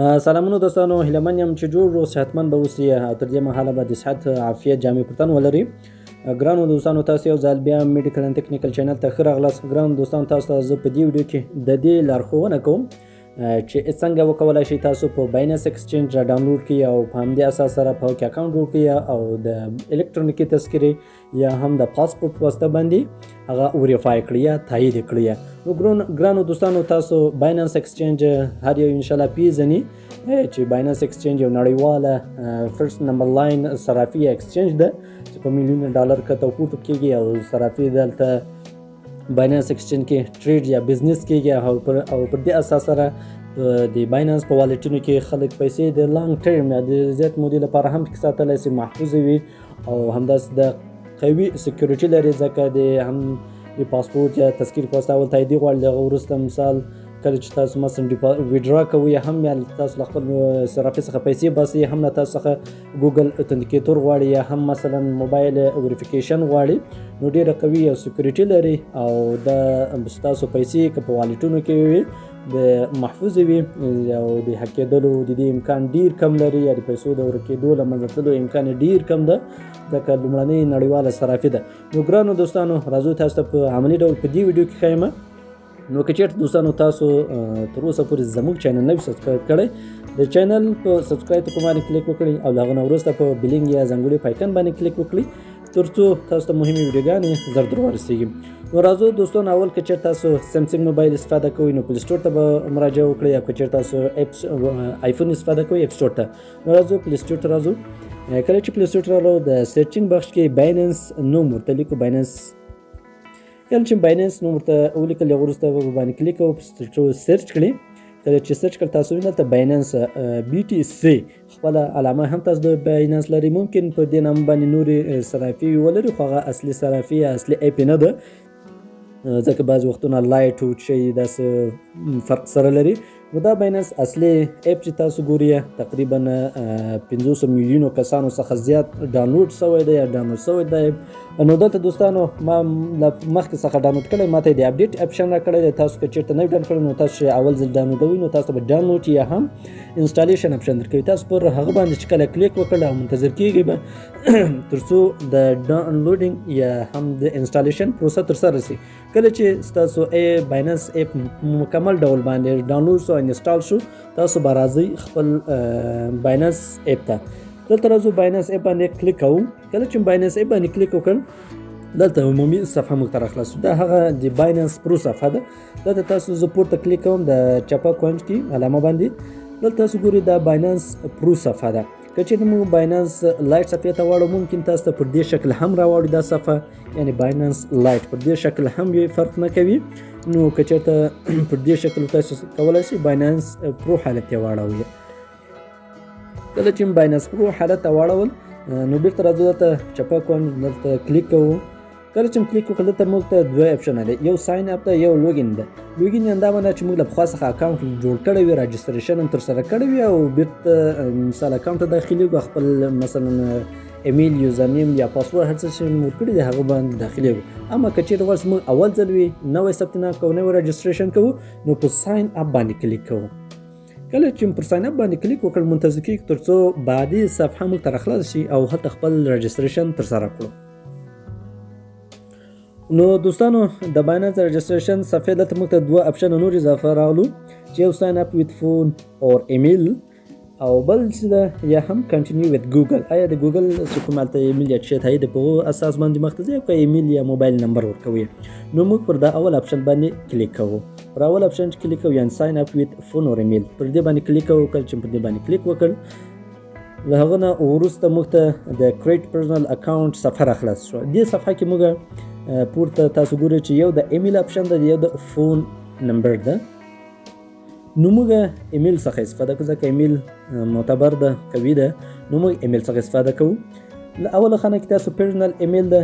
سلامونه دوستانو، هیله من یم چې جوړ او صحتمند به اوسئ او تر دې مهاله به د صحت عافیت جامې پر تن ولرئ. ګرانو دوستانو، تاسو یو ځل بیا میډیکل اینډ ټیکنیکل چینل ته ښه راغلاست. ګرانو دوستانو، تاسو ته زه په دې ویډیو کې د دې لارښوونه کوم چې څنګه وکولای شئ تاسو په بایننس ایکسچینج را ډاونلوډ کړئ او په همدې اساس سره په کې اکاونټ جوړ کړئ او د الکترونیکي تذکرې یا هم د پاسپورت په واسطه باندې هغه وریفای کړئ یا تایید کړئ. نو ګرانو دوستانو، تاسو بایننس ایکسچینج هر یو ان شاء الله پیژنئ چې بایننس ایکسچینج یو نړیواله فرست نمبر لاین صرافي ایکسچینج ده چې په میلیونه ډالر کته او پورته کېږي او صرافي دلته بایننس ایکسچینج کې ټریډ یا بزنس کېږي او پر دې اساس سره د بایننس په والټونو کې خلک پیسې د لانګ ټرم یا د زیات مودې لپاره هم ساتلی شي، محفوظ وي او همداسې د قوي سکیورټي لري، ځکه د هم د پاسپورت یا تذکیر په واسطه اول تاییدي غواړي. د هغه وروسته مثال کله چې تاسو مثلا ویډرا کوئ هم یا تاسو له خپل صرافي څخه پیسې باسئ، هم له تاسو څخه ګوګل اتنټیکیټور غواړي یا هم مثلا موبایل وریفیکیشن غواړي، نو ډېره قوي او سکیورټي لري او د تاسو پیسې که په والټونو کې وي د محفوظ وي او د هک کېدلو د دې امکان ډیر کم لري یا د پیسو د ورکېدو له منځه تلو امکان ډیر کم ده، ځکه لومړنۍ نړیواله صرافي ده. نو ګرانو دوستانو، راځو تاسو ته په عملي ډول په دې ویډیو کې ښیم. نو که چېرته دوستانو تاسو تر اوسه پورې زموږ چینل نه وي سبسکرایب کړی، د چینل په سبسکرایب ته باندې کلیک وکړئ او له هغه نه وروسته په بلینګ یا ځانګړي په آیکن باندې کلیک وکړئ تر څو تاسو ته مهمې ویډیوګانې زر در ورسیږي. نو راځو دوستانو، اول که چېرته تاسو سامسنګ موبایل استفاده کوئ نو پلی سټور ته به مراجعه وکړئ، یا که چېرته تاسو آیفون استفاده کوئ اپ سټور ته. نو راځو پلی سټور ته راځو. کله چې پلی سټور ته راغلو د سرچینګ بخش کې بایننس نوم ورته لیکو، بایننس. کله چې بایننس نوم ورته ولیکل وروسته به باندې کلیک او سرچ کړئ. کله چې سرچ کړئ تاسو وینئ ته بایننس BTC خپله علامه هم تاسو د بایننس لري. ممکن په دې نامه باندې نورې صرافي ولري خو هغه اصلي صرافي یا اصلي اپ نه ده، ځکه بعضې وختونه لایټ او شی داسې فرق سره لري. نو دا بایننس اصلي اپ چې تاسو ګورئ تقریبا 500 میلیونو کسانو څخه زیات ډاونلوډ شوی دی یا ډاونلوډ شوی دی. نو دلته دوستانو ما مخکې څخه ډاونلوډ کړی، ما ته د اپډیټ اپشن را کړی دی. تاسو که چېرته نه وي ډاونلوډ کړی نو تاسو چې اول ځل ډاونلوډوئ نو تاسو به ډاونلوډ یا هم انسټالیشن اپشن درکوي. تاسو پر هغه باندې چې کله کلیک وکړئ او منتظر کېږئ به تر څو د ډاونلوډینګ یا هم د انسټالیشن پروسه ترسره شي. کله چې ستاسو بایننس اپ مکمل ډول باندې ډاونلوډ شو انسټال شو، تاسو به راځئ خپل بایننس اپ ته. دلته راځو بایننس اپ باندې کلیک کوو. کله چې بایننس اپ باندې کلیک وکړ دلته عمومي صفحه موږ ته راخلاصو. دا هغه د بایننس پرو صفحه ده. دلته تاسو زه پورته کلیک کوم د چپه کوینټ کې علامه باندې. دلته تاسو ګورئ دا بایننس پرو صفحه ده. که چېرته موږ بایننس لایټ صفحې ته واړو ممکن تاسو ته پر دې شکل هم راوړي دا صفحه، یعنی بایننس لایټ پر دې شکل هم یې فرق نه کوي. نو که چېرته پر دې شکل تاسو کولی شئ بایننس پرو حالت یې واړوئ. کله چې بایننس پرو حالت ته واړول نو بیرته راځو دلته چپه کوینټ دلته کلیک کوو. کله چې کلیک وکړو دلته موږ ته دوه اپشن دی، یو ساین اپ ده، یو لوګین ده. لوګین دا معنی چې موږ له پخوا څخه اکاونټ جوړ کړی وي، راجستریشن هم ترسره کړی وي او بیرته مثال اکاونټ ته داخلېږو، خپل مثلا ایمیل یوزرنیم یا پاسورډ هر څه چې موږ ورکړي دی هغه باندې داخلېږو. اما که چېرته غواړو موږ اول ځل وي نوی ثبت نام کوو، نوی راجستریشن کوو، نو په ساین اپ باندې کلیک کوو. کله چې پر ساین اپ باندې کلیک وکړو منتظر کېږو تر څو بعدي صفحه موږ ته راخلاص شي او هلته خپل راجستریشن ترسره کړو. نو دوستانو، د بایننس رجسټریشن صفحې دلته موږ ته دوه اپشن نور اضافه راغلو چې یو ساین اپ ویت فون اور ایمیل او بل چې ده یا هم کنټینیو ویت ګوګل. آیا د ګوګل چې کوم هلته ایمیل یا شی تایید په هغو اساس باندې مخته ځئ که ایمیل یا موبایل نمبر ورکوئ. نو موږ پر دا اول اپشن باندې کلیک کوو. پر اول اپشن چې کلیک کوو یعنې ساین اپ ویت فون اور ایمیل پر دې باندې کلیک کوو. کله چې پر دې باندې کلیک وکړ له هغه نه وروسته موږ ته د کریټ پرسنل اکاونټ صفحه راخلاص شوه. دې صفحه کې موږ پورته تاسو ګورئ چې یو د ایمیل اپشن ده، یو د فون نمبر ده. نو موږ ایمیل څخه استفاده کوو ځکه ایمیل معتبر ده، قوي ده. نو موږ ایمیل څخه استفاده کوو. له اوله خانه کې تاسو پرسنل ایمیل ده،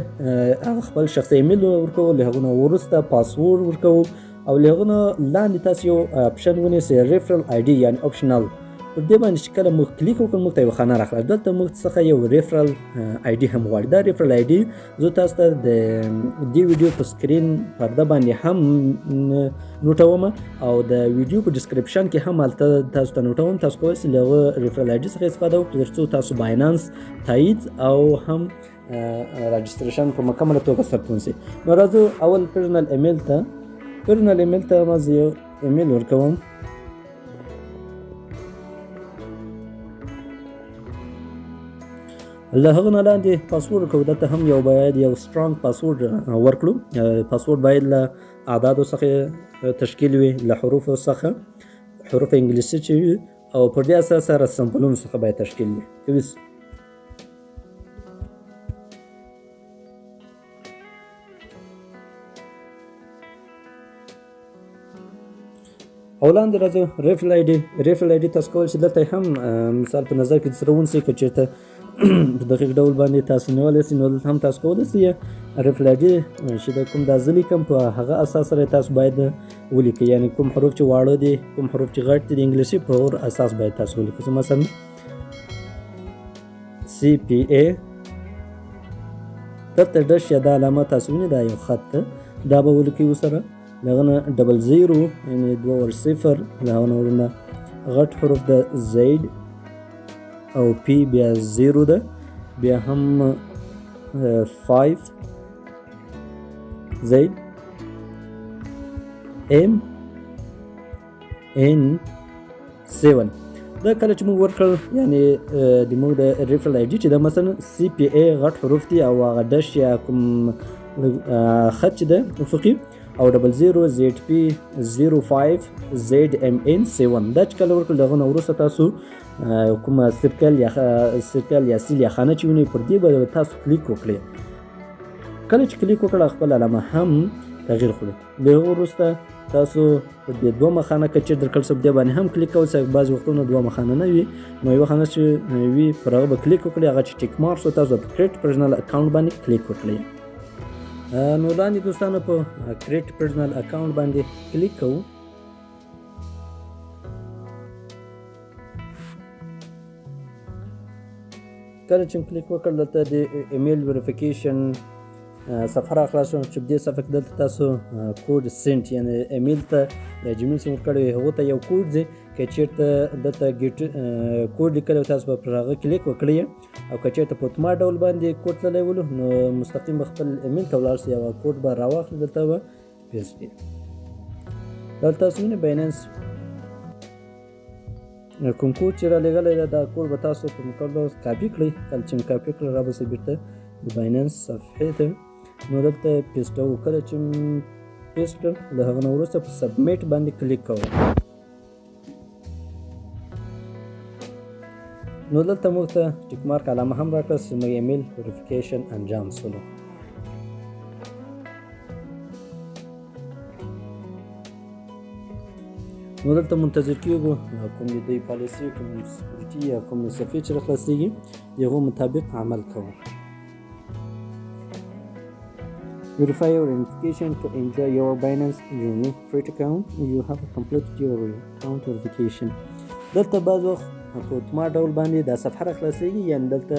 هغه خپل شخصي ایمیل ورکوو. له هغه نه وروسته پاسورډ ورکوو او له هغه نه لاندې تاسو یو اپشن ونیسئ ریفرل آی ډي یعنې اپشنل. پر دې باندې چې کله موږ کلیک وکړو موږ ته یوه خانه راخلاص. دلته موږ څخه یو ریفرل آی ډي هم غواړي. دا ریفرل آی ډي زه تاسو ته د دې ویډیو په سکرین پرده باندې هم نوټوم او د ویډیو په ډسکرپشن کې هم هلته تاسو ته نوټوم. تاسو کولی شئ له هغه ریفرل آی ډي څخه استفاده وکړئ تر څو تاسو باینانس تایید او هم راجستریشن په مکمله توګه ثبت ونیسئ. نو راځو اول پرسنل ایمیل ته ما زه یو ایمیل ورکوم. له هغه نه لاندې پاسورډ ورکوو. دلته هم باید یو سترانګ پاسورډ ورکړو. پاسورډ باید له اعدادو څخه تشکیل وي، له حروفو څخه حروف انګلیسي چې وي او پر دې اساس سره سمبولونو څخه باید تشکیل وي. او لاندې راځو ریفرل آی ډي تاسو کولی شئ دلته هم مثال په نظر کې سره ونیسئ. که چېرته په دقیق ډول باندې تاسو نیولی سئ نو دلته هم تاسو کولی شئ ریفرل آی ډي چې د کوم دا زه لیکم په هغه اساس سره تاسو باید ولیکئ. یعنې کوم حروف چې واړه دي کوم حروف چې غټ دي د انګلیسي په هغه اساس باید تاسو ولیکئ. مثلا CPA دلته ډش یا دا علامه تاسو وینئ دا یو خط ده، دا به ولیکئ ورسره. له هغه نه 00 یعنې 2 0 له هغه نه وروسته غټ حروف د زید او پی بیا 0 ده، بیا هم 5 زید M N 7. دا کله چې موږ ورکړل یعنې د موږ د ریفرل آی ډي چې دا مثلا CPA غټ حروف دي او هغه ډش یا کوم خط چې ده افقي او 00 ZP 05 ZMN 7. دا چې کله ورکړل دغه نه وروسته تاسو کومه سرکل یا سیل یا خانه چې ونیئ پر دې به تاسو کلیک وکړئ. کله چې کلیک وکړه خپل علامه هم تغییر کړئ. له هغه وروسته تاسو په دې دومره خانه که چېرې درکړل شوی په دې باندې هم کلیک کولی شئ. بعضې وختونه دومره خانه نه وي نو یوه خانه چې وي پر هغه به کلیک وکړئ. هغه چې ټیک مارک شو تاسو په کریټ پرسنل اکاونټ باندې کلیک وکړئ. نو لاندې دوستانو په کریټ پرسنل اکاونټ باندې کلیک کوو. کله چې کلیک وکړل دلته د ایمیل ویریفیکیشن صفحه راخلاصه چې په دې صفحه کې دلته تاسو کوډ سنټ یعنې ایمیل ته جیمیل چې مو کړی وي هغو ته یو کوډ ځي. که چېرته دلته ګیټ کوډ لیکلی تاسو به پر هغه کلیک وکړئ او که چېرته په اتومات ډول باندې کوډ تللی ولو نو مستقیم به خپل ایمیل ته ولاړ شئ او کوډ به راواخلئ دلته به پیسټ کړئ. دلته تاسو وینئ باینانس کوم کوډ چې رالیږلی دی دا کوډ به تاسو په مکمل ډول کاپي کړئ. کله چې کاپي کړئ را به شئ بېرته د باینانس صفحې ته نو دلته پیسټوو. کله چې پیسټ کړل له هغه نه وروسته په سبمیټ باندې کلیک کوو. نو دلته موږ ته ټیک مارک علامه هم راکړه چې موږ ایمیل ویریفیکیشن انجام شولو. نو دلته منتظر کېږو کوم د دوی پالیسي کوم سکیورټي یا کوم صفحې چې راخلاصېږي د هغو مطابق عمل کوو. Verify your identification to enjoy your Binance Unique Free account. You have completed your account verification. دلته بعض وخت په اتومات ډول باندې دا صفحه راخلاصېږي یعنې دلته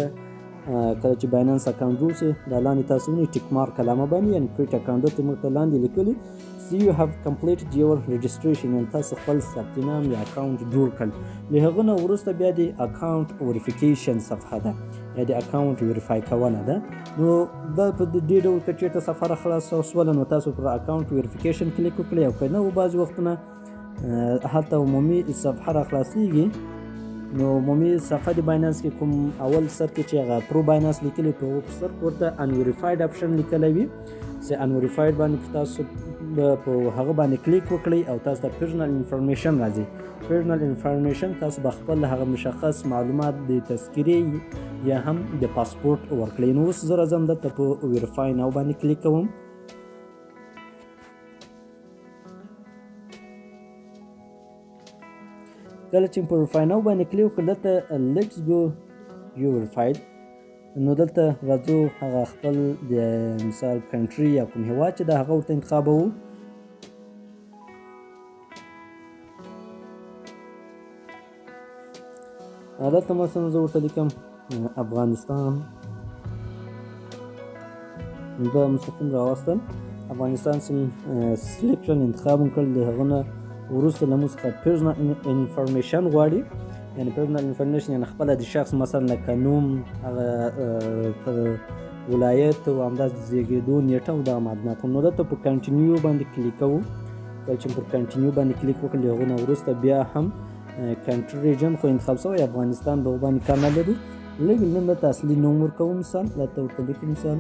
کله چې باینانس اکاونټ جوړ شي دا لاندې تاسو وینئ ټیک مارک علامه باندې یعنې کریټ اکاونټ دلته موږ ته لاندې لیکلي See you have completed your registration یعنې تاسو خپل ثبت نام یا اکاونټ جوړ کړل. له هغه نه وروسته بیا د اکاونټ وریفیکیشن صفحه ده یا د اکاونټ ویریفای کونه ده. نو دا په دې ډول که چېرته صفحه راخلاصه شوله نو تاسو پر اکاونټ ویریفیکیشن کلیک وکړئ او که نه و بعضې وختونه هلته عمومي صفحه راخلاصېږي نو عمومي صفحه د باینانس کې کوم اول سر کې چې هغه پرو باینانس لیکلی په هغو سر ورته انوریفاید اپشن لیکلی وي چې انوریفاید باندې تاسو په هغه باندې کلیک وکړئ او تاسو ته پرسنل انفارمیشن راځي. پرسنل انفارمیشن تاسو به خپل هغه مشخص معلومات د تذکرې یا هم د پاسپورټ ورکړئ. نو اوس زه راځم دلته په ویریفای ناو باندې کلیک کوم. کله چې په ویریفای ناو باندې کلیک وکړل دلته لیټس گو یو ویریفاید نو دلته راځو هغه خپل د مثال کنټري یا کوم هیواد چې د هغه ورته انتخابوو. دلته مثلا زه ورته لیکم افغانستان، دا مستقیم راوستل افغانستان سلیکشن انتخاب کړل. د هغه نه وروسته له موږ څخه پرسنل انفارمیشن غواړي، یعنې پرسنل انفارمیشن یعنې خپله د شخص مثلا لکه نوم، هغه ولایت او همداسې د زیږېدو نیټه او دغه معلومات. نو دلته په کنټینیو باندې کلیک کوو. کله چې پر کنټینیو باندې کلیک وکړو د هغو نه وروسته بیا هم کنټري ریجن خو انتخاب شوی افغانستان به باندې کار نه لرو. لږ نن دلته اصلي نوم ورکوو، مثال دلته ورته لیکو مثال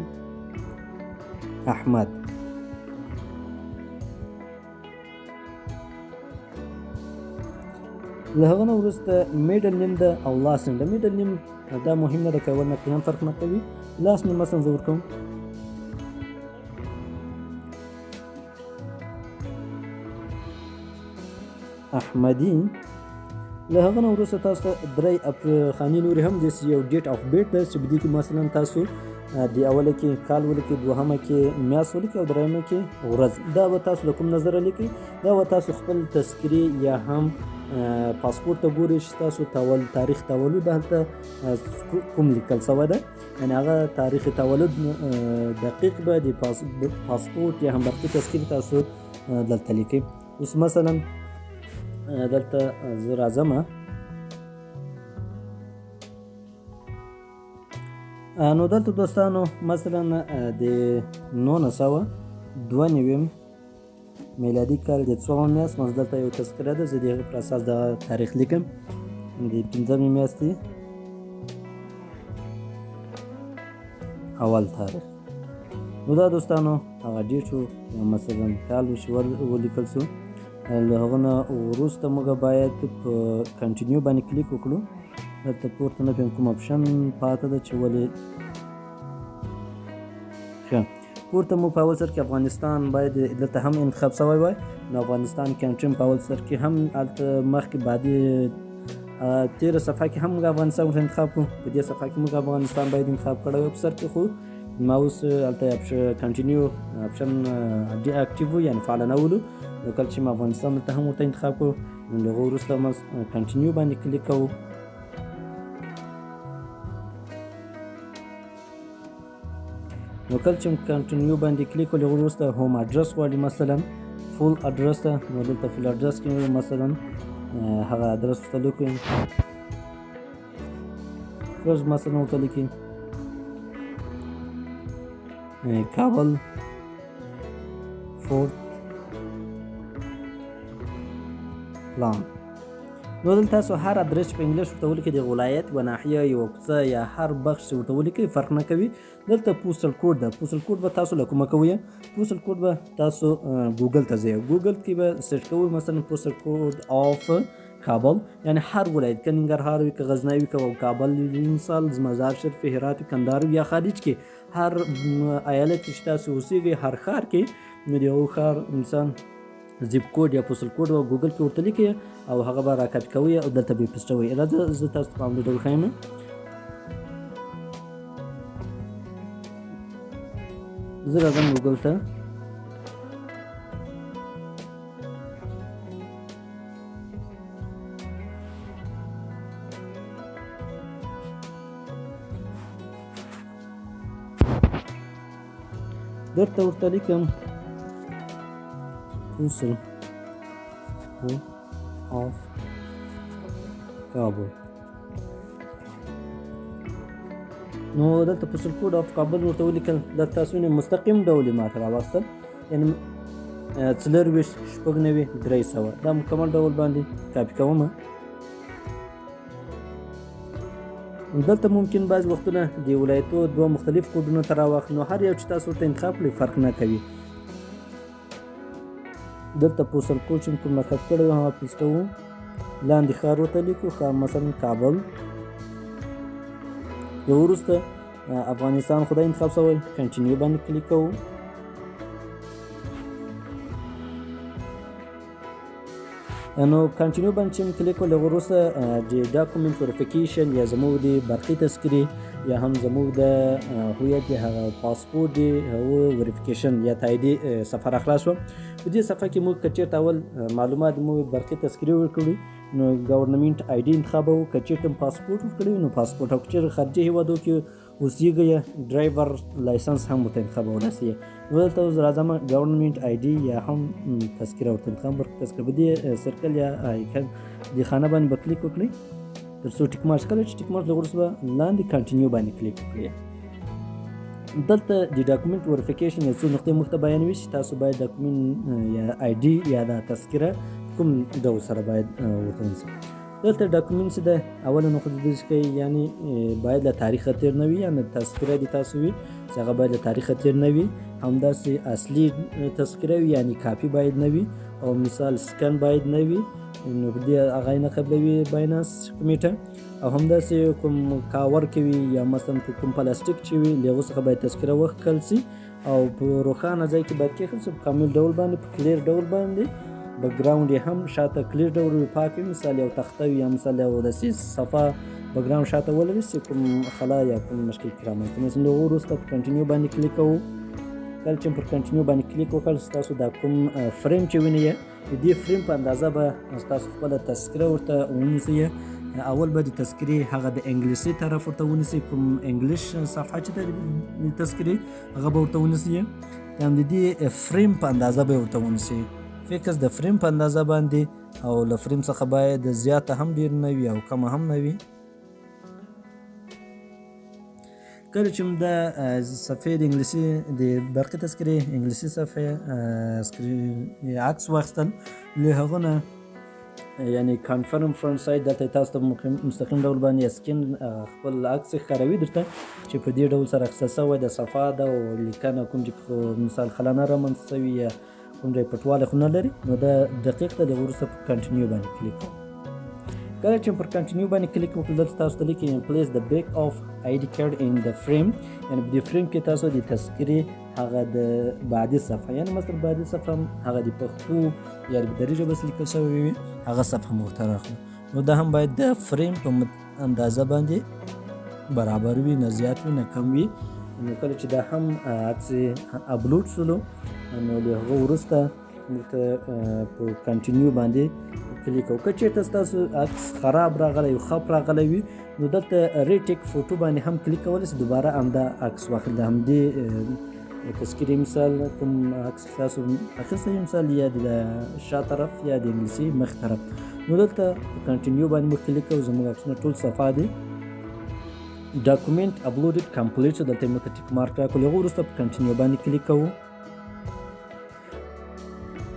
احمد. له هغه نه وروسته میډل نیم ده او لاست نیم ده. میډل نیم دا مهم نه ده که اول نقطې هم فرق نه کوي. لاست نیم مثلا زه ورکوم احمدي. له هغه نه وروسته تاسو ته درې خانې نورې هم داسې یو ډیټ آف بیرت ده چې په دې کې مثلا تاسو د اوله کې کال ولیکئ، دوهمه کې میاشت ولیکئ او دریمه کې ورځ. دا به تاسو له کوم نظره لیکئ. دا به تاسو خپل تذکرې یا هم پاسپورت ته ګورئ چې تاسو تاریخ تولد هلته کوم لیکل شوی ده، یعنې هغه تاریخ تولد دقیق به د پاسپورت یا هم برقي تذکرې تاسو دلته لیکئ. اوس مثلا دلته زه راځم نو دلته دوستانو مثلا د 1992 میلادي کال د 4 میاشت مز دلته یو تذکره ده. زه د هغې پر اساس د تاریخ لیکم د 5 میاشتې اول تاریخ. نو دا دوستانو هغه ډیټ و، مثلا کال چې ولیکل شو. له هغه نه وروسته موږ باید په کنټینیو باندې کلیک وکړو. دلته پورته نه پوهېږم کوم اپشن پاته ده چې ولې ښه پورته مو په اول سر کې افغانستان باید دلته هم انتخاب شوی وای. نو افغانستان کنټري په اول سر کې هم هلته مخکې بعدي تېره صفحه کې هم موږ افغانستان ورته انتخاب کړو. په دې صفحه کې موږ افغانستان باید انتخاب کړی وای په سر کې، خو ما اوس هلته کنټینیو اپشن ډي اکټیو و، یعنې فعاله نه ولو. نو کله چې ما افغانستان دلته هم ورته انتخاب کړو نو له هغه وروسته ما کنټینیو باندې کلیک کوو. نو کله چې کنټینیو باندې کلیک کړو له هغه وروسته هوم اډرس غواړي، مثلا فول اډرس ته. نو دلته فول اډرس کې مثلا هغه اډرس ورته لیکئ. فرض مثلا ورته لیکئ کابل فورت پلان. نو دلته تاسو هر ادرس په انګلیش ورته ولیکئ، د ولایت و ناحیه یوه کوڅه یا هر بخش چې ورته ولیکئ فرق نه کوي. دلته پوسټل کوډ ده. پوسټل کوډ به تاسو له کومه کوئ؟ پوسټل کوډ به تاسو ګوګل ته ځئ. ګوګل کې به سرچ کوئ مثلا پوسټل کوډ آف کابل، یعنې هر ولایت که ننګرهار وي که غزنی وي که کابل وي، مثال مزار شریف وي، هرات وي، کندهار وي، یا خارج کې هر ایالت چې تاسو اوسیږئ هر ښار کې نو د هغو ښار مثال زیپ کوډ یا پوسټل کوډ به ګوګل کې ورته لیکئ او هغه به را کاپي کوئ او دلته به یې پیسټوئ. راځه زه تاسو ته په همدې ډول ښیم. زه راځم ګوګل ته. درته ورته لیکم پوسټل کوډ آف کابل. نو دلته پوسټل کوډ آف کابل ورته ولیکل. دلته تاسو مستقیم ډول یې ماته راوستل، یعنې 24 شپږ 300. دا مکمل ډول باندې کاپي کوم. دلته ممکن بعض وختونه د ولایتو دوه مختلف کوډونه ته راواخلي، نو هر یو چې تاسو ورته انتخاب کړئ فرق نه کوي. دلته پوسټل کوډ چې کوم مطلب کړی و هغه پیسټوو. لاندې ښار ورته لیکو، ښار مثلا کابل. یو وروسته افغانستان خدای انتخاب شوی، کنټینیو باندې کلیک کوو. نو کنټینیو باندې چې کلیک کړو له وروسته د ډاکومنټ وریفیکیشن یا زموږ د برقي تذکرې یا هم زموږ د هویت د هغه پاسپورت د هغه وریفیکیشن یا تاییدي صفحه راخلاص شوه. په دې صفحه کې موږ که چېرته اول معلومات موږ برقي تذکرې ورکړو نو ګورنمنت آی ډي انتخابوو. که چېرته پاسپورټ ورکړی وي نو پاسپورټ، او که چېرته خارجي هېوادو کې اوسېږئ ډرایور لایسنس هم ورته انتخابولی سئ. نو دلته اوس راځم ګورنمنت آی ډي یا هم تذکره ورته انتخاب تذکره په دې سرکل یا آیکن دې خانه باندې به کلیک وکړئ تر څو ټیک مارک. کله چې ټیک مارک لږ وروسته به لاندې کنټینیو باندې کلیک وکړئ. دلته د ډاکومنټ وریفیکیشن یو څو نقطې موږ ته بیانوي چې تاسو باید ډاکومنټ یا آی ډي یا دا تذکره کوم ډول سره باید ورته ونیسئ. دلته ډاکومنټ چې ده اوله نقطه د دې کوي یعنی باید له تاریخه تېر نه وي، یعنې تذکره دې تاسو وي چې هغه باید له تاریخه تېر نه وي. همداسې اصلي تذکره وي یعنی کاپي باید نه وي، او مثال سکن باید نه وي، نو په دې هغه یې نه قبلوي باینانس کمیټه. او همداسې کوم کاور کې وي یا مثلا کوم پلاستیک چې وي له هغو څخه باید تذکره واخیستل سي او په روښانه ځای کې باید کېښودل سي، په کامل ډول باندې، په کلیر ډول باندې. بکګراوند یې هم شاته کلیر ډول وي، پاک وي، مثال یو تخته وي یا مثال یو داسې صفحه بکګراوند شاته ولري چې کوم خلا یا کوم مشکل کې رامنځته نه سي. نو وروسته په کنټینیو باندې کلیک کوو. کله چې پر کنټینیو باندې کلیک وکړل ستاسو دا کوم فریم چې وینئ د دې فریم په اندازه به ستاسو خپله تذکره ورته ونیسئ. اول به د تذکرې هغه د انګلیسي طرف ورته ونیسئ، کوم انګلیش صفحه چې ده د تذکرې هغه به ورته ونیسئ، یا د دې فریم په اندازه به ورته ونیسئ. فکس د فریم په اندازه باندې، او له فریم څخه باید زیاته هم ډیر نه وي او کمه هم نه وي. کله چې د صفحې د انګلیسي د برقي تذکرې انګلیسي صفحې عکس واخیستل، له هغه نه یعنی کانفرم فرنٹ سایډ دلته تاسو ته مستقیم ډول باندې سکین خپل عکس ښکاروي درته چې په دې ډول سره اخیستل سوی د صفحه ده او لیکنه کوم چې مثال خلانه رامنځته سوي یا کوم ځای پټوالی خو نه لري، نو دا دقیق ده. د وروسته په کنټینیو باندې کلیک کوم. کله چې پر کنټینیو باندې کلیک وکړو دلته تاسو ته لیکي پلیس د بیک اف آی ډي کارډ ان د فریم، یعنې په دې فریم کې تاسو د تذکرې هغه د بعدي صفحه، یعنې مثلا بعدي صفحه هغه د پښتو یا د دري ژبه لیکل شوې وي هغه صفحه مو ورته راخلو. نو دا هم باید د فریم په اندازه باندې برابر وي، نه زیات وي نه کم وي. نو کله چې دا هم عکس اپلوډ شولو نو له هغه وروسته موږ ته په کنټینیو باندې کلیک وکړو. که چېرته ستاسو عکس خراب راغلی وي، خپ راغلی وي، نو دلته ریټیک فوټو باندې هم کلیک کولی سئ، دوباره همدا عکس واخلئ. د همدې تذکرې مثال کوم عکس تاسو اخیستی مثال یا د شا طرف یا د انګلیسي مخ طرف، نو دلته په کنټینیو باندې موږ کلیک کوو. زموږ عکسونه ټول صفحه دي. ډاکومنټ اپلوډډ کمپلیټ شو، دلته موږ ته ټیک مارک راکړو. له هغه وروسته په کنټینیو باندې کلیک کوو.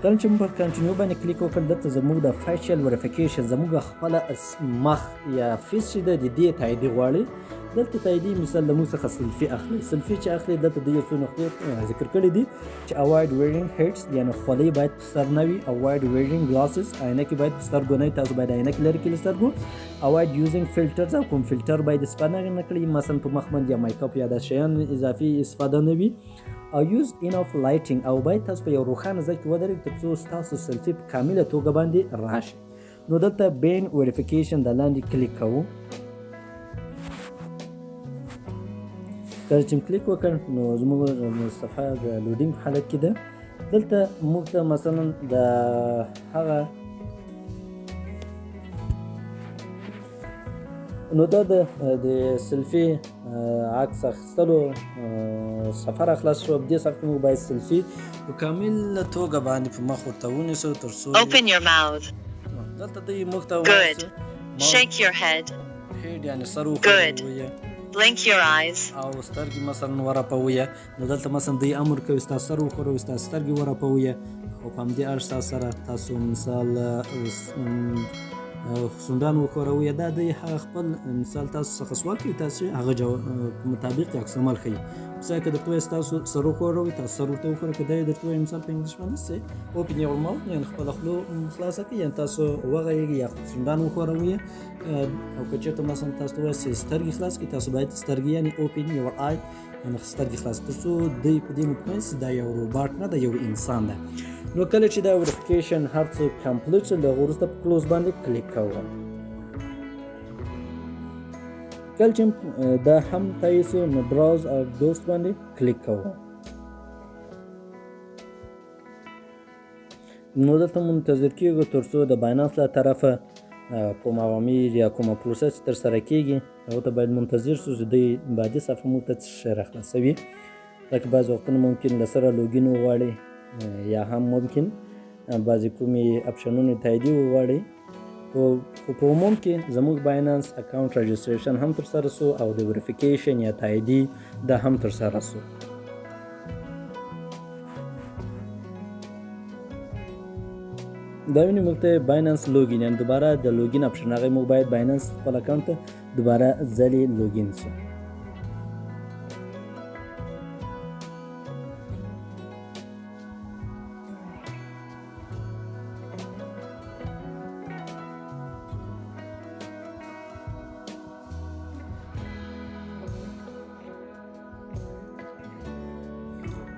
کله چې موږ په کنټینیو باندې کلیک وکړ دلته زموږ د فیشل وریفیکیشن زموږ خپله مخ یا فیس چې ده د دې تاییدي غواړي. دلته تاییدي مثال له موږ څخه سلفي اخلي. سلفي چې اخلي دلته د یو څو نقطې ذکر کړي دي چې اوایډ ویرینګ هیډز، یعنې خولۍ باید په سر نه وي. اوایډ ویرینګ ګلاسز، عینکې باید په سترګو نه وي، تاسو باید عینکې لرې کړئ له سترګو. اوایډ یوزینګ فلټرز، او کوم فلټر باید استفاده نه کړئ، مثلا په مخ باندې یا میک اپ یا دا شیان اضافي استفاده نه وي. او یوز انف لایټینګ، او باید تاسو په یو روښانه ځای کې ودرېږئ تر څو ستاسو سلفي په کامله توګه باندې راشي. نو دلته بین وریفیکیشن د لاندې کلیک کوو. کله چې کلیک وکړ نو زموږ صفحه د لوډینګ په حالت کې ده. دلته موږ ته مثلا د هغه نو دا د سلفي عکس اخیستلو سفر خلاص شو. په دې سفر کې موږ باید سلفي په کامل توګه باندې په مخ ورته ونیسو تر څو Open your mouth. دلته دوی موږ ته Good. Shake your head. هیډ یعنې سر وښوروئ. Blink your eyes. او سترګې مثلا ورپوئ. نو دلته مثلا دوی امر کوي ستاسو سر وښوروئ، ستاسو سترګې ورپوئ، او په همدې اړخ سره تاسو مثال سندان وښوروئ. دا د هغه خپل مثال تاسو څخه سوال کوي، تاسو هغه په مطابق عکس عمل ښیي. مثال که درته وایي ستاسو سر وښوروئ، تاسو سر ورته وښوروئ. که دا یې درته وایي مثال په انګلیش باندې چې اوپن یور ماوث، یعنې خپله خوله خلاصه کړئ، یعنې تاسو وغږیږئ یا سندان وښوروئ. او که چېرته مثلا تاسو ته وایي چې سترګې خلاص کړئ، تاسو باید سترګې یعنې اوپن یور آی، یعنې سترګې خلاص، تر څو دوی په دې مطمئن شي دا یو روباټ نه ده، یو انسان ده. نو کله چې دا وریفیکیشن هر څه کمپلیټ شو، له هغه وروسته په کلوز باندې کلیک کوو. کله چې دا هم تایید شو نو براوز او دوست باندې کلیک کوو. نو دلته منتظر کېږو تر څو د باینانس له طرفه کوم عوامل یا کومه پروسه چې ترسره کیږي هغه ته باید منتظر شو چې دوی بعدي صفحه موږ ته څه شی راخلاصوي. لکه بعض وختونه ممکن له سره لوګین وغواړي یا هم ممکن بعضې کومې اپشنونه تاییدي وغواړي. خو په عموم کې زموږ باینانس اکاونټ رجسټریشن هم ترسره سو او د وریفیکیشن یا تاییدي دا هم ترسره سو. دا ویني موږ ته باینانس لوګین یعنې دوباره د لوګین اپشن هغې موږ باید باینانس خپل اکاونټ ته دوباره ځلې لوګین سو.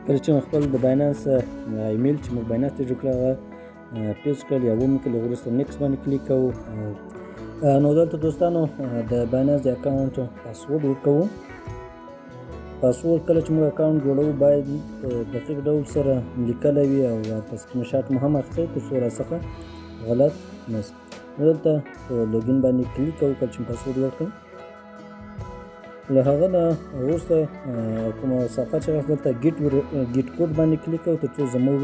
کله چې خپل د باینانس ایمیل چې موږ باینانس ته جوړ کړی هغه پیسټ کړل یا ومې کړل، وروسته نیکسټ باندې کلیک کوو. نو دلته دوستانو د باینانس د اکاونټ پاسورډ ورکوو. پاسورډ کله چې موږ اکاونټ جوړوو باید دقیق ډول سره لیکلی وي او په سکرین شاټ مو هم اخیستی تر څو راڅخه غلط نه شي. نو دلته په لوګین باندې کلیک کوو کله چې مو پاسورډ ورکړو. له هغه نه وروسته کومه صفحه چې راځي دلته ګیټ کوډ باندې کلیک کوو تر څو زموږ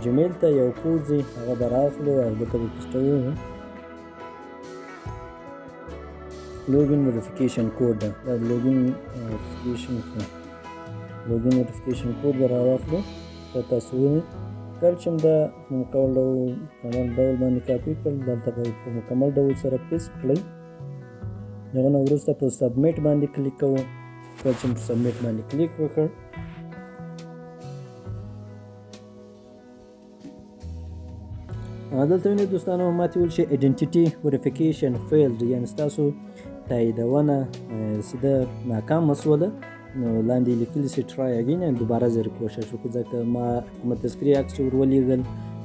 جیمیل ته یو کوډ ځي هغه به رااخلو او دلته به پیسټوو. لوګین وریفیکیشن کوډ ده، دا لوګین وریفیکیشن کوډ به راواخلو. که تاسو وینئ کله چې دا په مکمل ډول باندې کاپي کړل دلته به په مکمل ډول سره پیسټ کړئ. دغه نه وروسته په سبمیټ باندې کلیک کوو. کله چې په سبمیټ باندې کلیک وکړ دلته وینئ دوستانو ماته ویل چې ایډنټیټي وریفیکیشن فیلډ یعنې ستاسو تاییدونه سیده ناکامه شوله. نو لاندې لیکلي چې ټرای اګین یعنې دوباره زر کوشش وکړو ځکه ما کومه تذکرې عکس چې ور ولېږل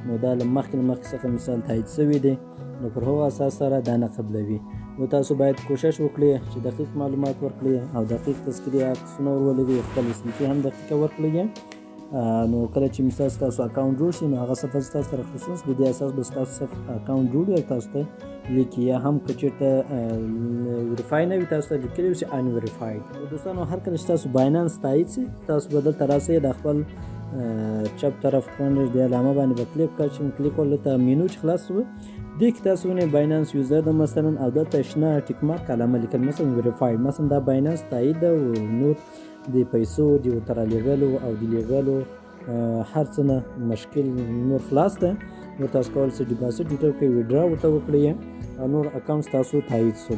نو دا له مخکې څخه مثال تایید شوی دی نو پر هغه اساس سره دا نه قبلوي. نو تاسو باید کوشش وکړئ چې دقیق معلومات ورکړئ او دقیق تذکرې عکسونه ور ولېږئ، خپل سلیپي هم دقیقه ورکړئ. نو کله چې مثال ستاسو اکاونټ جوړ شي نو هغه صفحه ستاسو سره خصوص په دې اساس به ستاسو اکاونټ جوړ وي او تاسو ته لیکي یا هم که چېرته وریفای نه وي تاسو ته لیکلي وي چې ان وریفاید. دوستانو هر کله چې تاسو باینانس تایید شي تاسو به دلته راسئ د خپل چپ طرف باندې د علامه باندې به کلیک کړئ چې کلیک کول دلته مینو چې خلاص شوه دې کې تاسو وینئ باینانس یوزر ده مثلا او دلته شنه ټیک مارک علامه لیکل مثلا وریفاید مثلا دا باینانس تایید ده او نور د پیسو د ورته رالیږلو او د لیږلو هر څه نه مشکل نور خلاص ده. نو تاسو کولی شئ ډیپازیټ ورته وکړئ، ویډرا ورته وکړئ او نور اکاونټ ستاسو تایید شو.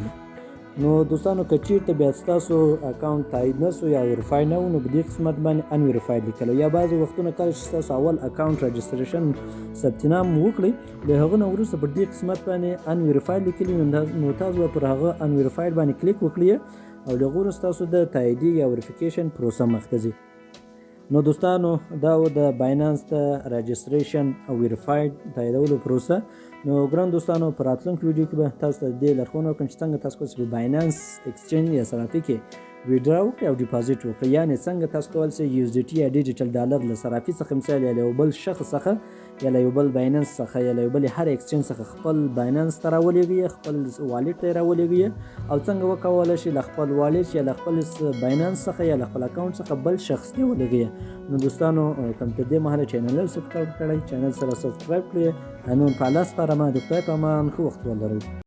نو دوستانو که چیرته بیا ستاسو اکاونټ تایید نه شو یا ویریفای نه و نو په دې قسمت باندې ان ویریفاید لیکلی یا بعضې وختونه کله چې ستاسو اول اکاونټ رجسټریشن ثبت نام وکړئ له هغه نه وروسته پر دې قسمت باندې ان ویریفاید لیکلي نو تاسو به پر هغه ان ویریفاید باندې کلیک وکړئ او له هغه وروسته تاسو د تاییدي یا ویریفیکیشن پروسه مخته ځي. نو دوستانو دا و د باینانس ته رجسټریشن او ویریفاید تاییدولو پروسه. نو ګران دوستانو په راتلونکي ویډیو کې به تاسو ته دې لارښوونه وکړم چې څنګه تاسو کولی شئ په باینانس ایکسچینج یا صرافي کې ویډرا وکړئ او ډیپازیټ وکړئ، یعنې څنګه تاسو کولی شئ USDT یا ډیجیټل ډالر له صرافي څخه مثال یا له یو بل شخص څخه یا له یو بل باینانس څخه یا له یو بل هر ایکسچینج څخه خپل باینانس ته راولېږئ، خپل والټ ته یې راولېږئ او څنګه وکولی شئ له خپل والټ یا له خپل باینانس څخه یا له خپل اکاونټ څخه بل شخص ته ولېږئ. نو دوستانو کوم تر دې مهاله چینل سبسکرایب کړئ، چینل سره سبسکرایب کړئ. نو په الله سپارم د خدای په امان ښه وخت ولرئ.